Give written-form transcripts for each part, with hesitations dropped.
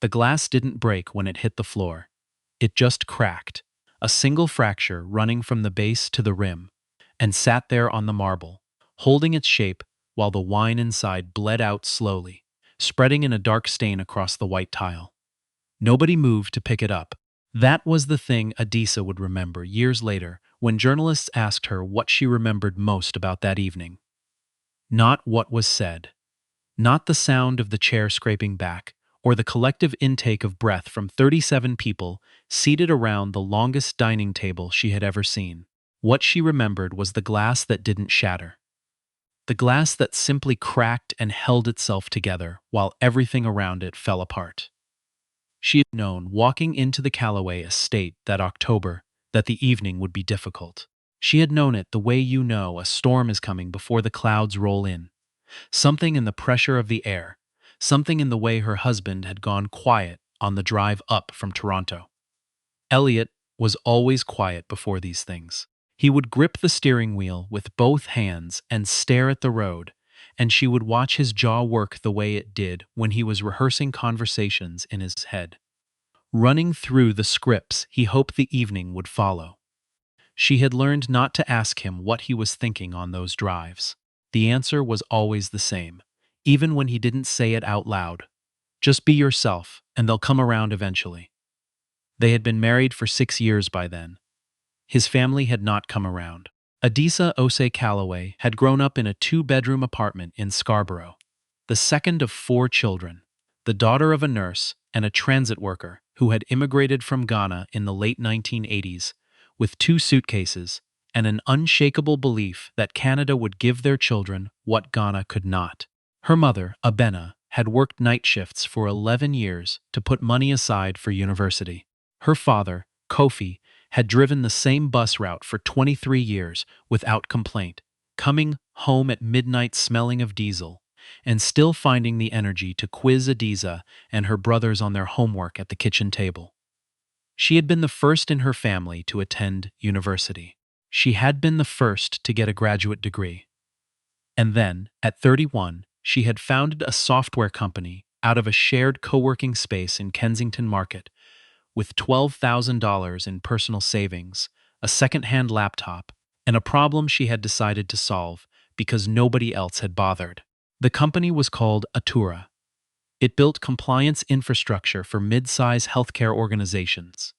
The glass didn't break when it hit the floor. It just cracked, a single fracture running from the base to the rim, and sat there on the marble, holding its shape while the wine inside bled out slowly, spreading in a dark stain across the white tile. Nobody moved to pick it up. That was the thing Adisa would remember years later when journalists asked her what she remembered most about that evening. Not what was said. Not the sound of the chair scraping back, or the collective intake of breath from 37 people seated around the longest dining table she had ever seen. What she remembered was the glass that didn't shatter. The glass that simply cracked and held itself together while everything around it fell apart. She had known, walking into the Callaway estate that October, that the evening would be difficult. She had known it the way you know a storm is coming before the clouds roll in. Something in the pressure of the air, something in the way her husband had gone quiet on the drive up from Toronto. Elliot was always quiet before these things. He would grip the steering wheel with both hands and stare at the road, and she would watch his jaw work the way it did when he was rehearsing conversations in his head, running through the scripts he hoped the evening would follow. She had learned not to ask him what he was thinking on those drives. The answer was always the same, even when he didn't say it out loud. Just be yourself, and they'll come around eventually. They had been married for 6 years by then. His family had not come around. Adisa Ose Callaway had grown up in a 2-bedroom apartment in Scarborough, the second of 4 children, the daughter of a nurse and a transit worker who had immigrated from Ghana in the late 1980s, with 2 suitcases and an unshakable belief that Canada would give their children what Ghana could not. Her mother, Abena, had worked night shifts for 11 years to put money aside for university. Her father, Kofi, had driven the same bus route for 23 years without complaint, coming home at midnight smelling of diesel, and still finding the energy to quiz Adisa and her brothers on their homework at the kitchen table. She had been the first in her family to attend university. She had been the first to get a graduate degree. And then, at 31, she had founded a software company out of a shared co-working space in Kensington Market, with $12,000 in personal savings, a second-hand laptop, and a problem she had decided to solve because nobody else had bothered. The company was called Atura. It built compliance infrastructure for mid-size healthcare organizations.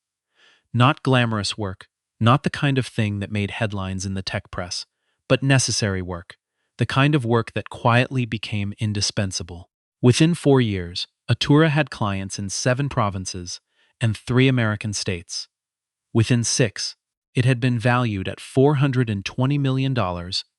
Not glamorous work, not the kind of thing that made headlines in the tech press, but necessary work, the kind of work that quietly became indispensable. Within 4 years, Atura had clients in 7 provinces and 3 American states. Within 6, it had been valued at $420 million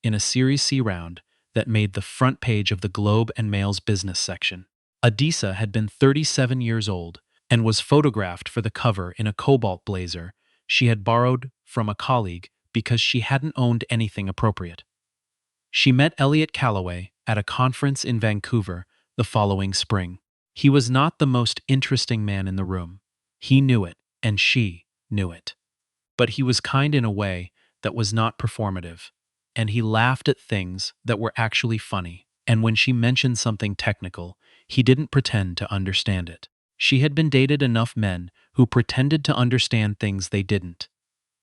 in a Series C round that made the front page of the Globe and Mail's business section. Adisa had been 37 years old and was photographed for the cover in a cobalt blazer she had borrowed from a colleague because she hadn't owned anything appropriate. She met Elliot Callaway at a conference in Vancouver the following spring. He was not the most interesting man in the room. He knew it, and she knew it. But he was kind in a way that was not performative, and he laughed at things that were actually funny, and when she mentioned something technical, he didn't pretend to understand it. She had been dated enough men who pretended to understand things they didn't.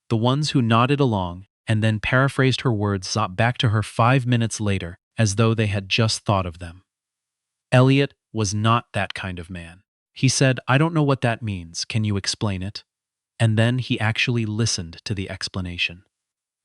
The ones who nodded along and then paraphrased her words back to her 5 minutes later as though they had just thought of them. Elliot was not that kind of man. He said, "I don't know what that means. Can you explain it?" And then he actually listened to the explanation.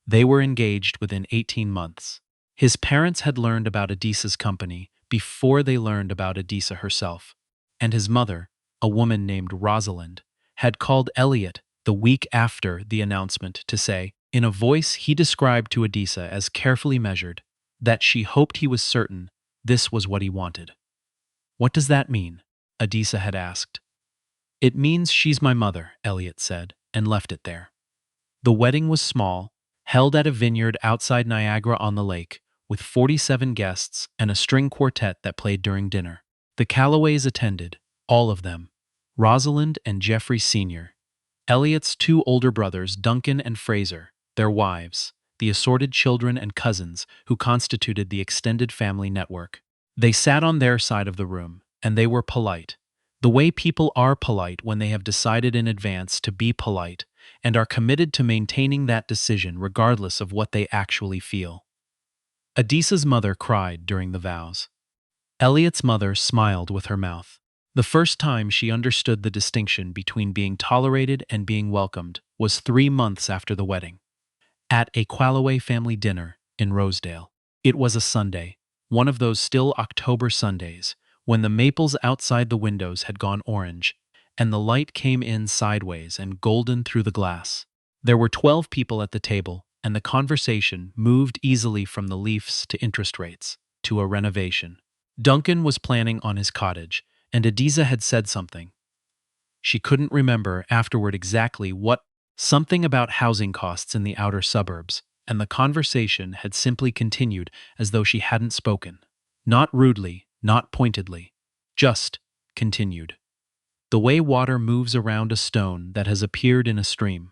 They were engaged within 18 months. His parents had learned about Adisa's company before they learned about Adisa herself, and his mother, a woman named Rosalind, had called Elliot the week after the announcement to say, in a voice he described to Adisa as carefully measured, that she hoped he was certain this was what he wanted. "What does that mean?" Adisa had asked. "It means she's my mother," Elliot said, and left it there. The wedding was small, held at a vineyard outside Niagara-on-the-Lake, with 47 guests and a string quartet that played during dinner. The Callaways attended, all of them, Rosalind and Jeffrey Sr., Elliot's 2 older brothers Duncan and Fraser, their wives, the assorted children and cousins who constituted the extended family network. They sat on their side of the room, and they were polite. The way people are polite when they have decided in advance to be polite and are committed to maintaining that decision regardless of what they actually feel. Adisa's mother cried during the vows. Elliot's mother smiled with her mouth. The first time she understood the distinction between being tolerated and being welcomed was 3 months after the wedding, at a Qualloway family dinner in Rosedale. It was a Sunday, one of those still October Sundays, when the maples outside the windows had gone orange, and the light came in sideways and golden through the glass. There were 12 people at the table, and the conversation moved easily from the Leafs to interest rates, to a renovation. Duncan was planning on his cottage, and Adisa had said something. She couldn't remember afterward exactly what, something about housing costs in the outer suburbs, and the conversation had simply continued as though she hadn't spoken. Not rudely, not pointedly, just continued. The way water moves around a stone that has appeared in a stream.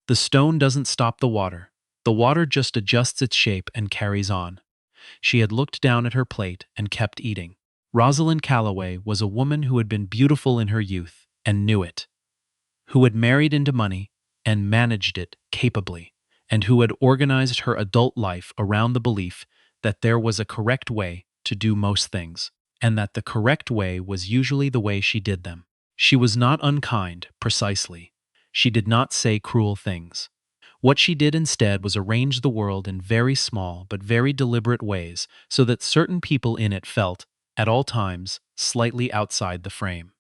The stone doesn't stop the water just adjusts its shape and carries on. She had looked down at her plate and kept eating. Rosalind Calloway was a woman who had been beautiful in her youth and knew it, who had married into money and managed it capably, and who had organized her adult life around the belief that there was a correct way to do most things, and that the correct way was usually the way she did them. She was not unkind, precisely. She did not say cruel things. What she did instead was arrange the world in very small but very deliberate ways so that certain people in it felt, at all times, slightly outside the frame.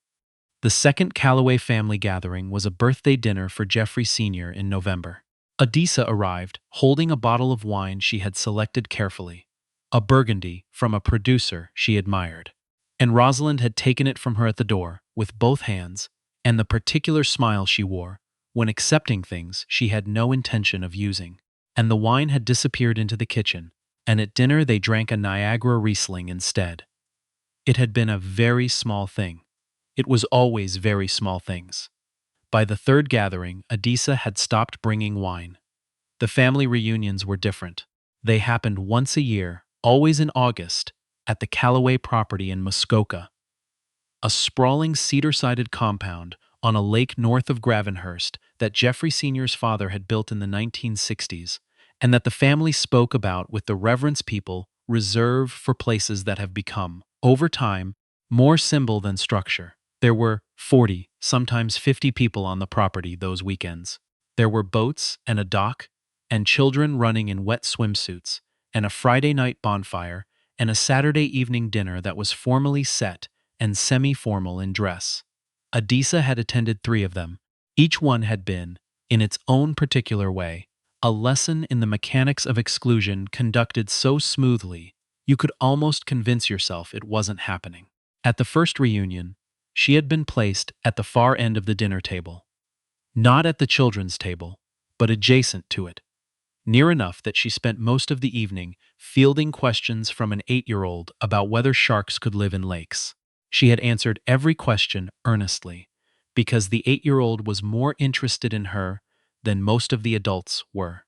The second Calloway family gathering was a birthday dinner for Geoffrey Sr. in November. Adisa arrived, holding a bottle of wine she had selected carefully, a Burgundy from a producer she admired. And Rosalind had taken it from her at the door, with both hands, and the particular smile she wore, when accepting things she had no intention of using. And the wine had disappeared into the kitchen, and at dinner they drank a Niagara Riesling instead. It had been a very small thing. It was always very small things. By the third gathering, Adisa had stopped bringing wine. The family reunions were different. They happened once a year, always in August, at the Calloway property in Muskoka, a sprawling cedar-sided compound on a lake north of Gravenhurst that Geoffrey Sr.'s father had built in the 1960s, and that the family spoke about with the reverence people reserve for places that have become, over time, more symbol than structure. There were 40, sometimes 50 people on the property those weekends. There were boats and a dock, and children running in wet swimsuits, and a Friday night bonfire, and a Saturday evening dinner that was formally set and semi-formal in dress. Adisa had attended 3 of them. Each one had been, in its own particular way, a lesson in the mechanics of exclusion conducted so smoothly you could almost convince yourself it wasn't happening. At the first reunion, she had been placed at the far end of the dinner table. Not at the children's table, but adjacent to it. Near enough that she spent most of the evening fielding questions from an 8-year-old about whether sharks could live in lakes. She had answered every question earnestly, because the 8-year-old was more interested in her than most of the adults were.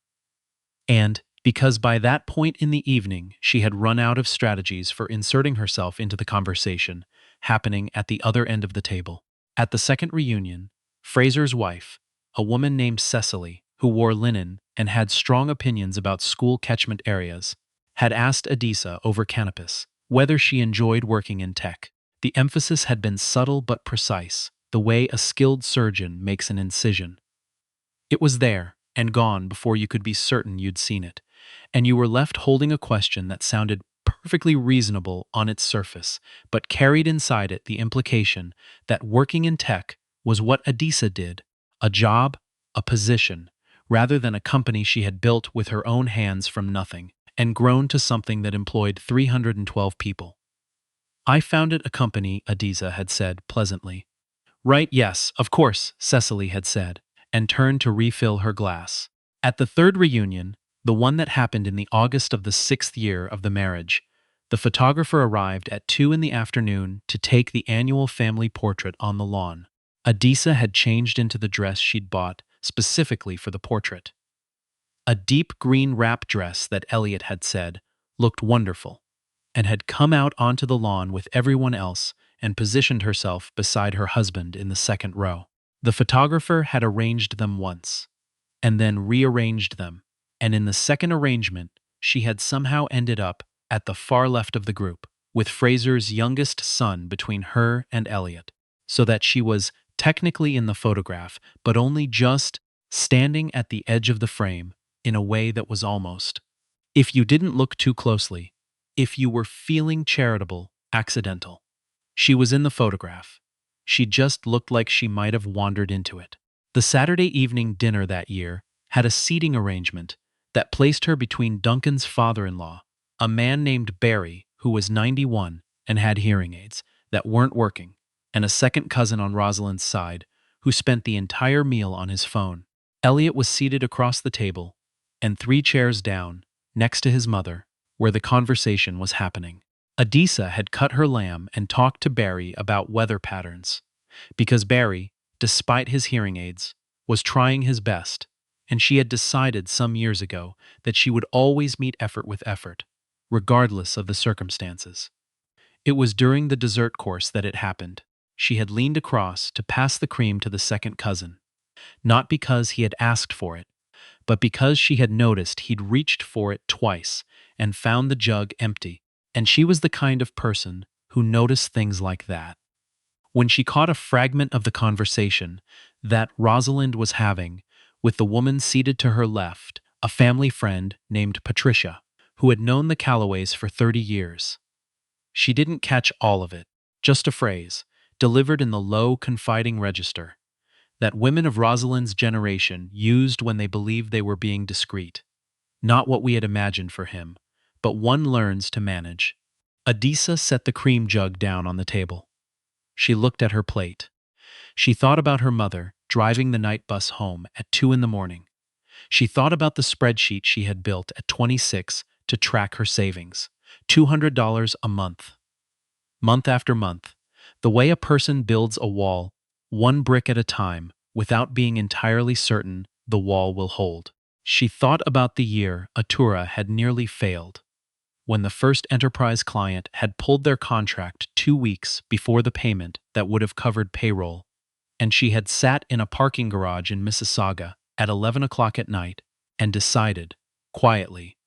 And because by that point in the evening she had run out of strategies for inserting herself into the conversation happening at the other end of the table. At the second reunion, Fraser's wife, a woman named Cecily, who wore linen and had strong opinions about school catchment areas, had asked Adisa over Canopus whether she enjoyed working in tech. The emphasis had been subtle but precise, the way a skilled surgeon makes an incision. It was there and gone before you could be certain you'd seen it, and you were left holding a question that sounded perfectly reasonable on its surface, but carried inside it the implication that working in tech was what Adisa did, a job, a position, rather than a company she had built with her own hands from nothing, and grown to something that employed 312 people. I founded a company, Adisa had said pleasantly. Right, yes, of course, Cecily had said, and turned to refill her glass. At the third reunion, the one that happened in the August of the 6th year of the marriage, the photographer arrived at 2 in the afternoon to take the annual family portrait on the lawn. Adisa had changed into the dress she'd bought specifically for the portrait. A deep green wrap dress that Elliot had said looked wonderful, and had come out onto the lawn with everyone else and positioned herself beside her husband in the second row. The photographer had arranged them once, and then rearranged them, and in the second arrangement, she had somehow ended up at the far left of the group, with Fraser's youngest son between her and Elliot, so that she was technically in the photograph, but only just standing at the edge of the frame in a way that was almost, if you didn't look too closely, if you were feeling charitable, accidental. She was in the photograph. She just looked like she might have wandered into it. The Saturday evening dinner that year had a seating arrangement that placed her between Duncan's father-in-law, a man named Barry who was 91 and had hearing aids that weren't working, and a second cousin on Rosalind's side who spent the entire meal on his phone. Elliot was seated across the table and 3 chairs down, next to his mother, where the conversation was happening. Adisa had cut her lamb and talked to Barry about weather patterns, because Barry, despite his hearing aids, was trying his best, and she had decided some years ago that she would always meet effort with effort, regardless of the circumstances. It was during the dessert course that it happened. She had leaned across to pass the cream to the second cousin, not because he had asked for it, but because she had noticed he'd reached for it twice and found the jug empty, and she was the kind of person who noticed things like that. When she caught a fragment of the conversation that Rosalind was having with the woman seated to her left, a family friend named Patricia, who had known the Callaways for 30 years. She didn't catch all of it, just a phrase, delivered in the low, confiding register, that women of Rosalind's generation used when they believed they were being discreet. Not what we had imagined for him, but one learns to manage. Adisa set the cream jug down on the table. She looked at her plate. She thought about her mother driving the night bus home at 2 in the morning. She thought about the spreadsheet she had built at 26 to track her savings, $200 a month. Month after month, the way a person builds a wall, one brick at a time, without being entirely certain the wall will hold. She thought about the year Atura had nearly failed, when the first enterprise client had pulled their contract 2 weeks before the payment that would have covered payroll, and she had sat in a parking garage in Mississauga at 11 o'clock at night and decided, quietly,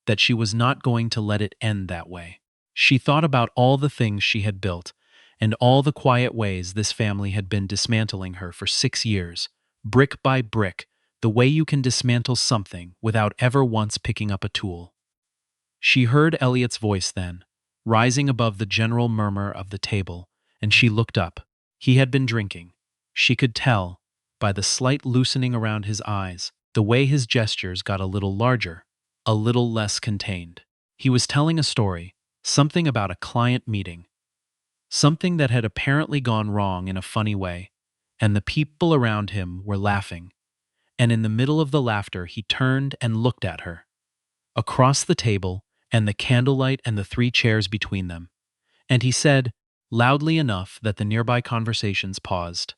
that she was not going to let it end that way. She thought about all the things she had built and all the quiet ways this family had been dismantling her for 6 years, brick by brick, the way you can dismantle something without ever once picking up a tool. She heard Elliot's voice then, rising above the general murmur of the table, and she looked up. He had been drinking. She could tell, by the slight loosening around his eyes, the way his gestures got a little larger, a little less contained. He was telling a story, something about a client meeting, something that had apparently gone wrong in a funny way, and the people around him were laughing. And in the middle of the laughter, he turned and looked at her. Across the table, and the candlelight and the 3 chairs between them. And he said, loudly enough that the nearby conversations paused,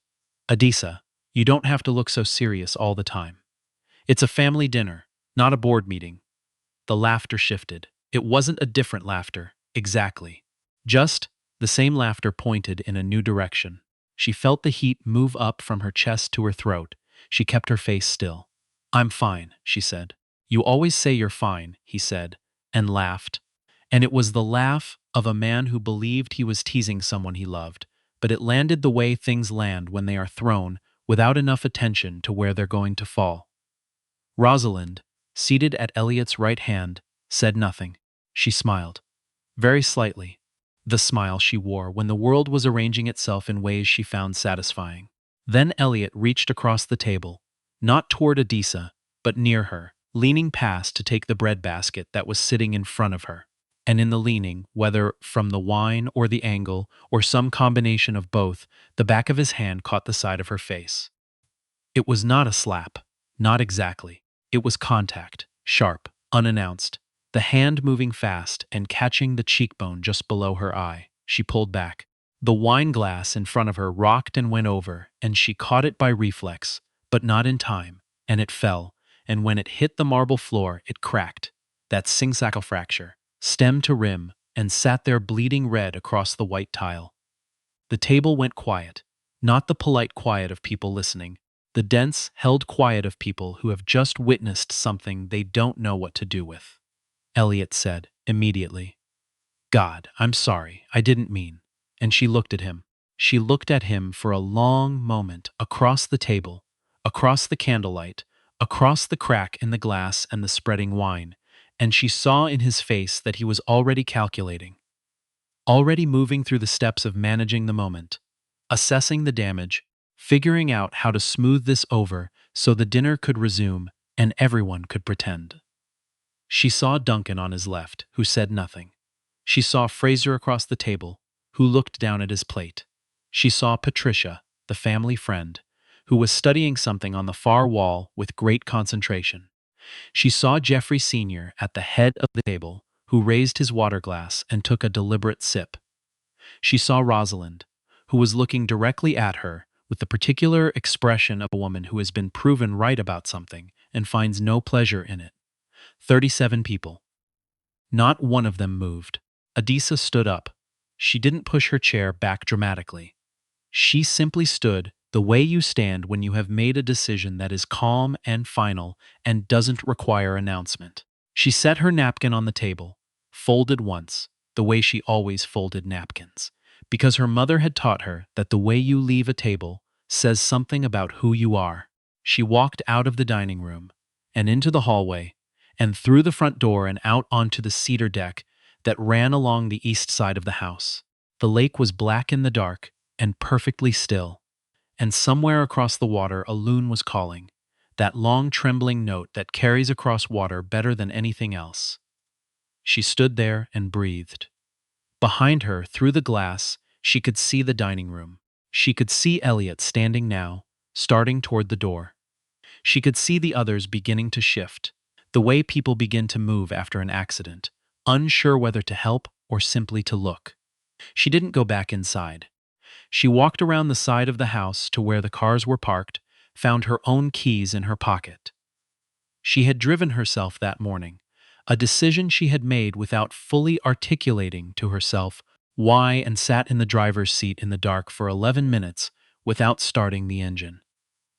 Adisa, you don't have to look so serious all the time. It's a family dinner, not a board meeting. The laughter shifted. It wasn't a different laughter, exactly. Just the same laughter pointed in a new direction. She felt the heat move up from her chest to her throat. She kept her face still. I'm fine, she said. You always say you're fine, he said, and laughed. And it was the laugh of a man who believed he was teasing someone he loved, but it landed the way things land when they are thrown without enough attention to where they're going to fall. Rosalind, seated at Elliot's right hand, said nothing. She smiled. Very slightly. The smile she wore when the world was arranging itself in ways she found satisfying. Then Elliot reached across the table, not toward Adisa, but near her, leaning past to take the breadbasket that was sitting in front of her. And in the leaning, whether from the wine or the angle or some combination of both, the back of his hand caught the side of her face. It was not a slap, not exactly. It was contact, sharp, unannounced, the hand moving fast and catching the cheekbone just below her eye. She pulled back. The wine glass in front of her rocked and went over, and she caught it by reflex, but not in time, and it fell, and when it hit the marble floor, it cracked, that sing-sackle fracture, stem to rim, and sat there bleeding red across the white tile. The table went quiet, not the polite quiet of people listening, the dense, held quiet of people who have just witnessed something they don't know what to do with. Elliot said, immediately, "God, I'm sorry, I didn't mean." And she looked at him. She looked at him for a long moment across the table, across the candlelight, across the crack in the glass and the spreading wine, and she saw in his face that he was already calculating, already moving through the steps of managing the moment, assessing the damage, figuring out how to smooth this over so the dinner could resume and everyone could pretend. She saw Duncan on his left, who said nothing. She saw Fraser across the table, who looked down at his plate. She saw Patricia, the family friend, who was studying something on the far wall with great concentration. She saw Geoffrey Sr. at the head of the table, who raised his water glass and took a deliberate sip. She saw Rosalind, who was looking directly at her with the particular expression of a woman who has been proven right about something and finds no pleasure in it. 37 people. Not one of them moved. Adisa stood up. She didn't push her chair back dramatically. She simply stood the way you stand when you have made a decision that is calm and final and doesn't require announcement. She set her napkin on the table, folded once, the way she always folded napkins, because her mother had taught her that the way you leave a table says something about who you are. She walked out of the dining room and into the hallway and through the front door and out onto the cedar deck that ran along the east side of the house. The lake was black in the dark and perfectly still, and somewhere across the water a loon was calling, that long trembling note that carries across water better than anything else. She stood there and breathed. Behind her, through the glass, she could see the dining room. She could see Elliot standing now, starting toward the door. She could see the others beginning to shift, the way people begin to move after an accident, unsure whether to help or simply to look. She didn't go back inside. She walked around the side of the house to where the cars were parked, found her own keys in her pocket. She had driven herself that morning, a decision she had made without fully articulating to herself why, and sat in the driver's seat in the dark for 11 minutes without starting the engine.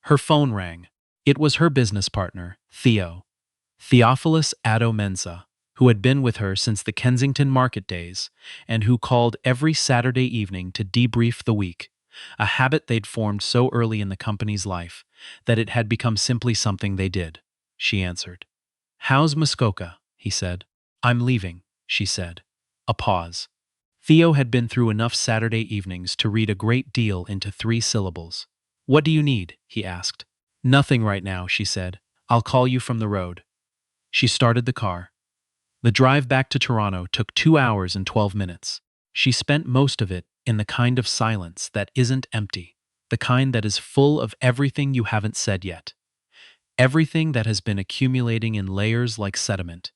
Her phone rang. It was her business partner, Theophilus Addo Mensa, who had been with her since the Kensington market days and who called every Saturday evening to debrief the week, a habit they'd formed so early in the company's life that it had become simply something they did. She answered. "How's Muskoka?" he said. "I'm leaving," she said. A pause. Theo had been through enough Saturday evenings to read a great deal into 3 syllables. "What do you need?" he asked. "Nothing right now," she said. "I'll call you from the road." She started the car. The drive back to Toronto took 2 hours and 12 minutes. She spent most of it in the kind of silence that isn't empty, the kind that is full of everything you haven't said yet. Everything that has been accumulating in layers like sediment,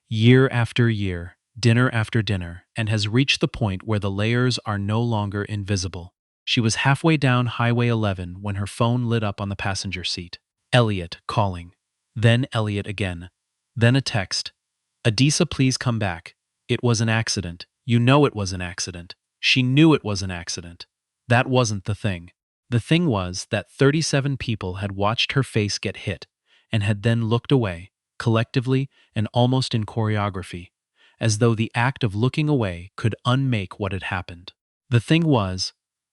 year after year, dinner after dinner, and has reached the point where the layers are no longer invisible. She was halfway down Highway 11 when her phone lit up on the passenger seat. Elliot calling. Then Elliot again. Then a text. "Adisa, please come back. It was an accident. You know it was an accident." She knew it was an accident. That wasn't the thing. The thing was that 37 people had watched her face get hit and had then looked away, collectively and almost in choreography, as though the act of looking away could unmake what had happened. The thing was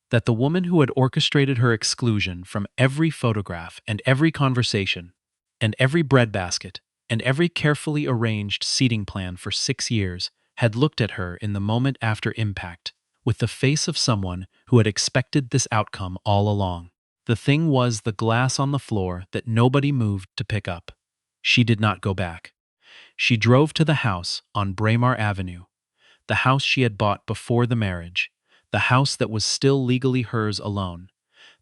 that the woman who had orchestrated her exclusion from every photograph and every conversation and every breadbasket and every carefully arranged seating plan for 6 years had looked at her in the moment after impact with the face of someone who had expected this outcome all along. The thing was the glass on the floor that nobody moved to pick up. She did not go back. She drove to the house on Braemar Avenue, the house she had bought before the marriage, the house that was still legally hers alone,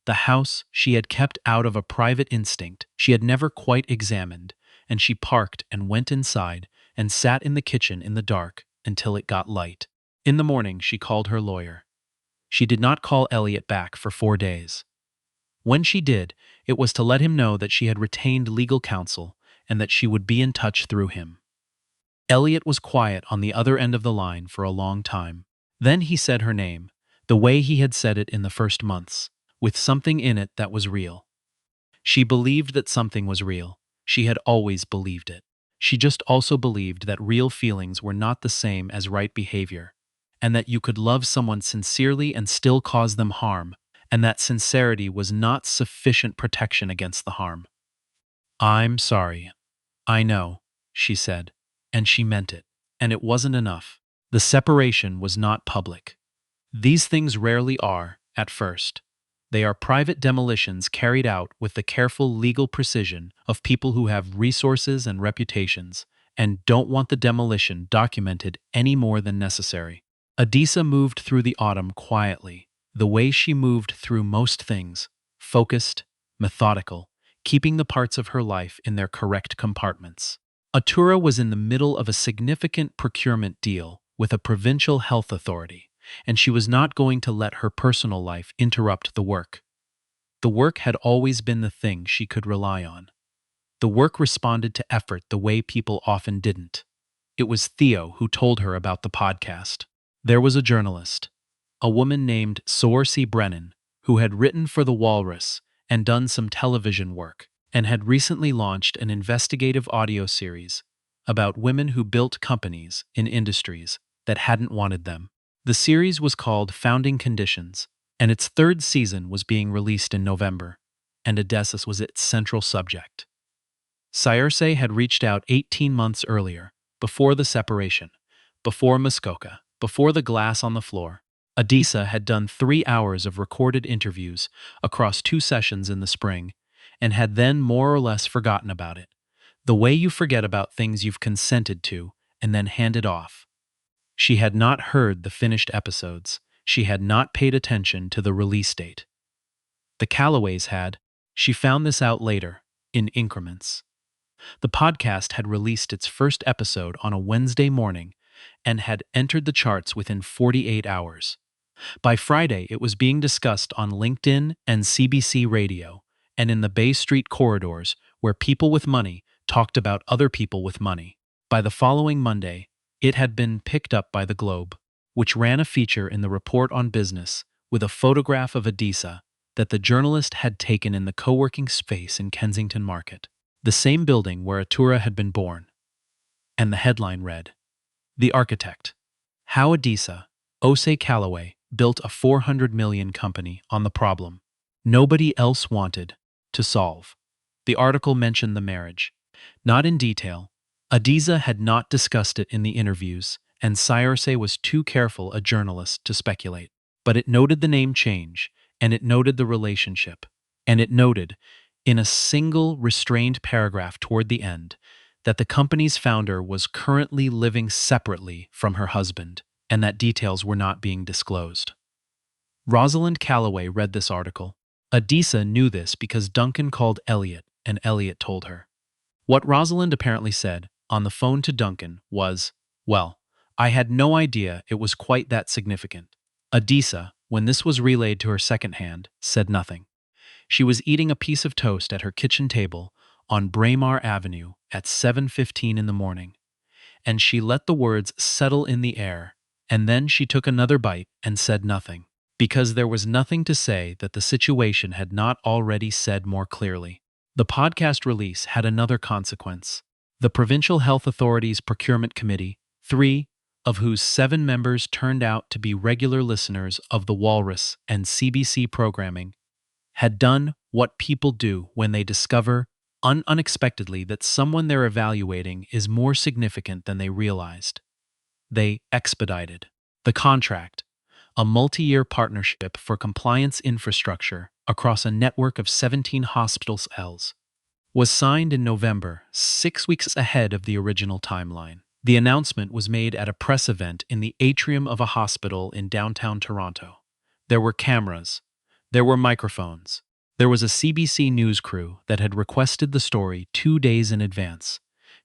the house she had kept out of a private instinct she had never quite examined, and she parked and went inside and sat in the kitchen in the dark until it got light. In the morning, she called her lawyer. She did not call Elliot back for 4 days. When she did, it was to let him know that she had retained legal counsel and that she would be in touch through him. Elliot was quiet on the other end of the line for a long time. Then he said her name, the way he had said it in the first months, with something in it that was real. She believed that something was real. She had always believed it. She just also believed that real feelings were not the same as right behavior, and that you could love someone sincerely and still cause them harm, and that sincerity was not sufficient protection against the harm. "I'm sorry. I know," she said, and she meant it, and it wasn't enough. The separation was not public. These things rarely are, at first. They are private demolitions carried out with the careful legal precision of people who have resources and reputations, and don't want the demolition documented any more than necessary. Adisa moved through the autumn quietly, the way she moved through most things, focused, methodical, keeping the parts of her life in their correct compartments. Atura was in the middle of a significant procurement deal with a provincial health authority, and she was not going to let her personal life interrupt the work. The work had always been the thing she could rely on. The work responded to effort the way people often didn't. It was Theo who told her about the podcast. There was a journalist, a woman named Saoirse Brennan, who had written for The Walrus and done some television work, and had recently launched an investigative audio series about women who built companies in industries that hadn't wanted them. The series was called Founding Conditions, and its third season was being released in November, and Odysseus was its central subject. Saoirse had reached out 18 months earlier, before the separation, before Muskoka, before the glass on the floor. Adisa had done 3 hours of recorded interviews across 2 sessions in the spring, and had then more or less forgotten about it, the way you forget about things you've consented to and then handed off. She had not heard the finished episodes. She had not paid attention to the release date. The Callaways had. She found this out later, in increments. The podcast had released its first episode on a Wednesday morning and had entered the charts within 48 hours. By Friday, it was being discussed on LinkedIn and CBC Radio, and in the Bay Street corridors where people with money talked about other people with money. By the following Monday, it had been picked up by the Globe, which ran a feature in the Report on Business with a photograph of Adisa that the journalist had taken in the co-working space in Kensington Market, the same building where Atura had been born. And the headline read, "The Architect. How Adisa, Osei Callaway, built a 400 million company on the problem nobody else wanted to solve." The article mentioned the marriage. Not in detail. Adisa had not discussed it in the interviews, and Saoirse was too careful a journalist to speculate. But it noted the name change, and it noted the relationship, and it noted, in a single restrained paragraph toward the end, that the company's founder was currently living separately from her husband, and that details were not being disclosed. Rosalind Callaway read this article. Adisa knew this because Duncan called Elliot, and Elliot told her. What Rosalind apparently said, on the phone to Duncan, was, "Well, I had no idea it was quite that significant." Adisa, when this was relayed to her second hand, said nothing. She was eating a piece of toast at her kitchen table on Braemar Avenue at 7:15 in the morning, and she let the words settle in the air, and then she took another bite and said nothing, because there was nothing to say that the situation had not already said more clearly. The podcast release had another consequence. The Provincial Health Authority's Procurement Committee, 3 of whose 7 members turned out to be regular listeners of The Walrus and CBC programming, had done what people do when they discover unexpectedly that someone they're evaluating is more significant than they realized. They expedited the contract, a multi-year partnership for compliance infrastructure across a network of 17 hospitals, was signed in November, 6 weeks ahead of the original timeline. The announcement was made at a press event in the atrium of a hospital in downtown Toronto. There were cameras. There were microphones. There was a CBC news crew that had requested the story 2 days in advance,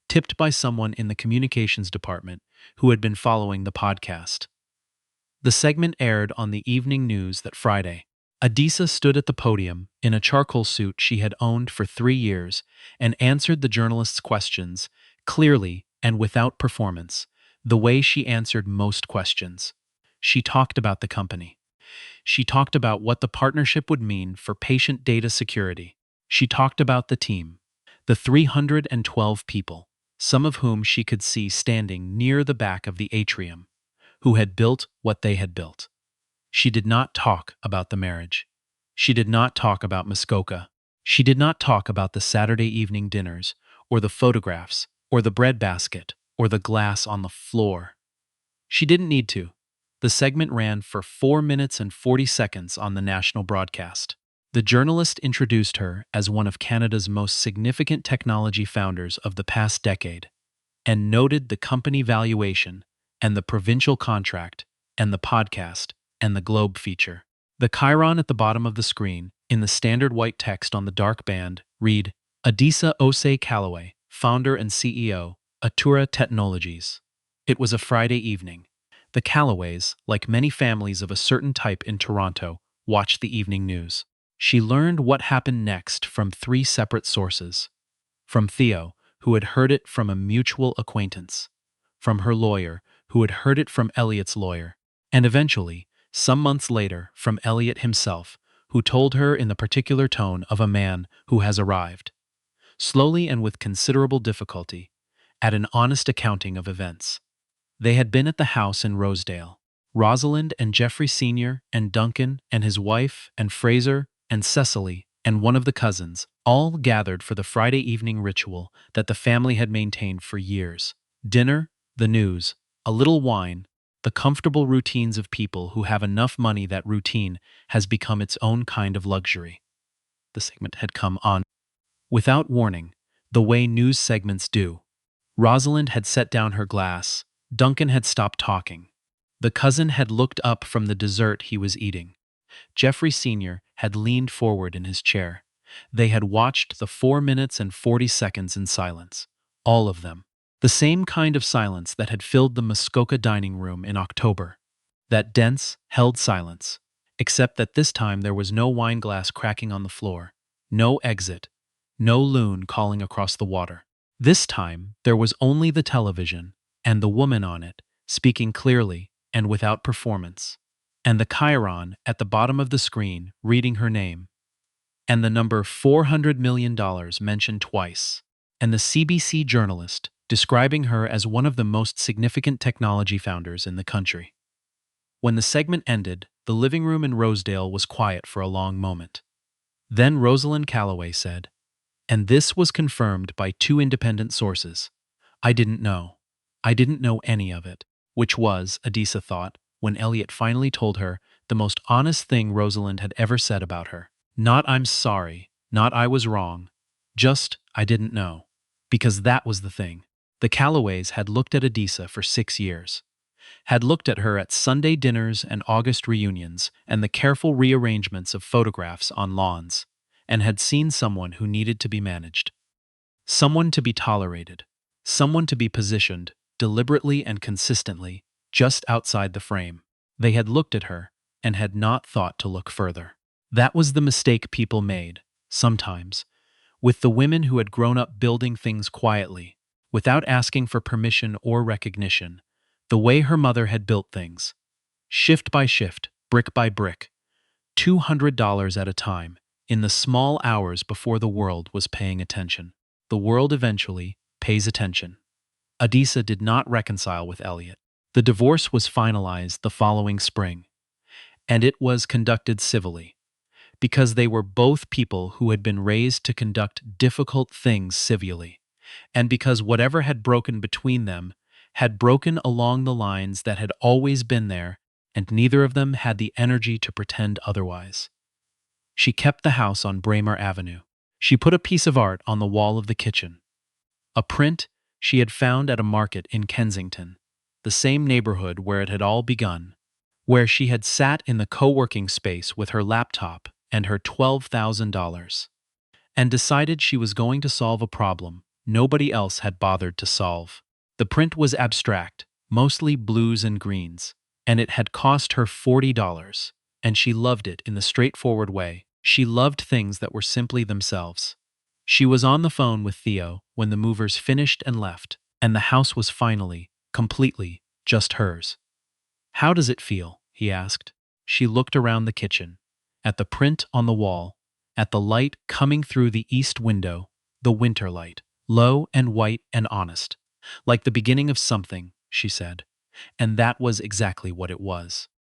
tipped by someone in the communications department who had been following the podcast. The segment aired on the evening news that Friday. Adisa stood at the podium in a charcoal suit she had owned for 3 years and answered the journalists' questions clearly and without performance, the way she answered most questions. She talked about the company. She talked about what the partnership would mean for patient data security. She talked about the team, the 312 people, some of whom she could see standing near the back of the atrium, who had built what they had built. She did not talk about the marriage. She did not talk about Muskoka. She did not talk about the Saturday evening dinners, or the photographs, or the breadbasket, or the glass on the floor. She didn't need to. The segment ran for 4 minutes and 40 seconds on the national broadcast. The journalist introduced her as one of Canada's most significant technology founders of the past decade, and noted the company valuation, and the provincial contract, and the podcast, and the Globe feature. The chyron at the bottom of the screen, in the standard white text on the dark band, read, Adisa Osei Callaway, founder and CEO, Atura Technologies. It was a Friday evening. The Callaways, like many families of a certain type in Toronto, watched the evening news. She learned what happened next from 3 separate sources. From Theo, who had heard it from a mutual acquaintance. From her lawyer, who had heard it from Elliot's lawyer. And eventually, some months later, from Elliot himself, who told her in the particular tone of a man who has arrived, slowly and with considerable difficulty, at an honest accounting of events. They had been at the house in Rosedale. Rosalind and Geoffrey Sr. and Duncan and his wife and Fraser and Cecily and one of the cousins, all gathered for the Friday evening ritual that the family had maintained for years. Dinner, the news, a little wine, the comfortable routines of people who have enough money that routine has become its own kind of luxury. The segment had come on without warning, the way news segments do. Rosalind had set down her glass. Duncan had stopped talking. The cousin had looked up from the dessert he was eating. Geoffrey Sr. had leaned forward in his chair. They had watched the 4 minutes and 40 seconds in silence. All of them. The same kind of silence that had filled the Muskoka dining room in October. That dense, held silence. Except that this time there was no wine glass cracking on the floor. No exit. No loon calling across the water. This time there was only the television, and the woman on it, speaking clearly and without performance, and the chyron at the bottom of the screen reading her name, and the number $400 million mentioned twice, and the CBC journalist describing her as one of the most significant technology founders in the country. When the segment ended, the living room in Rosedale was quiet for a long moment. Then Rosalind Callaway said, and this was confirmed by 2 independent sources. I didn't know. I didn't know any of it, which was, Adisa thought, when Elliot finally told her the most honest thing Rosalind had ever said about her. Not I'm sorry, not I was wrong, just I didn't know. Because that was the thing. The Callaways had looked at Adisa for 6 years. Had looked at her at Sunday dinners and August reunions and the careful rearrangements of photographs on lawns, and had seen someone who needed to be managed. Someone to be tolerated. Someone to be positioned, deliberately and consistently, just outside the frame. They had looked at her, and had not thought to look further. That was the mistake people made, sometimes, with the women who had grown up building things quietly, without asking for permission or recognition, the way her mother had built things. Shift by shift, brick by brick, $200 at a time, in the small hours before the world was paying attention. The world eventually pays attention. Adisa did not reconcile with Elliot. The divorce was finalized the following spring, and it was conducted civilly, because they were both people who had been raised to conduct difficult things civilly, and because whatever had broken between them had broken along the lines that had always been there, and neither of them had the energy to pretend otherwise. She kept the house on Braemar Avenue. She put a piece of art on the wall of the kitchen. A print she had found at a market in Kensington, the same neighborhood where it had all begun, where she had sat in the co-working space with her laptop and her $12,000, and decided she was going to solve a problem nobody else had bothered to solve. The print was abstract, mostly blues and greens, and it had cost her $40, and she loved it in the straightforward way. She loved things that were simply themselves. She was on the phone with Theo when the movers finished and left, and the house was finally, completely, just hers. How does it feel? He asked. she looked around the kitchen, at the print on the wall, at the light coming through the east window, the winter light, low and white and honest. Like the beginning of something, she said. And that was exactly what it was.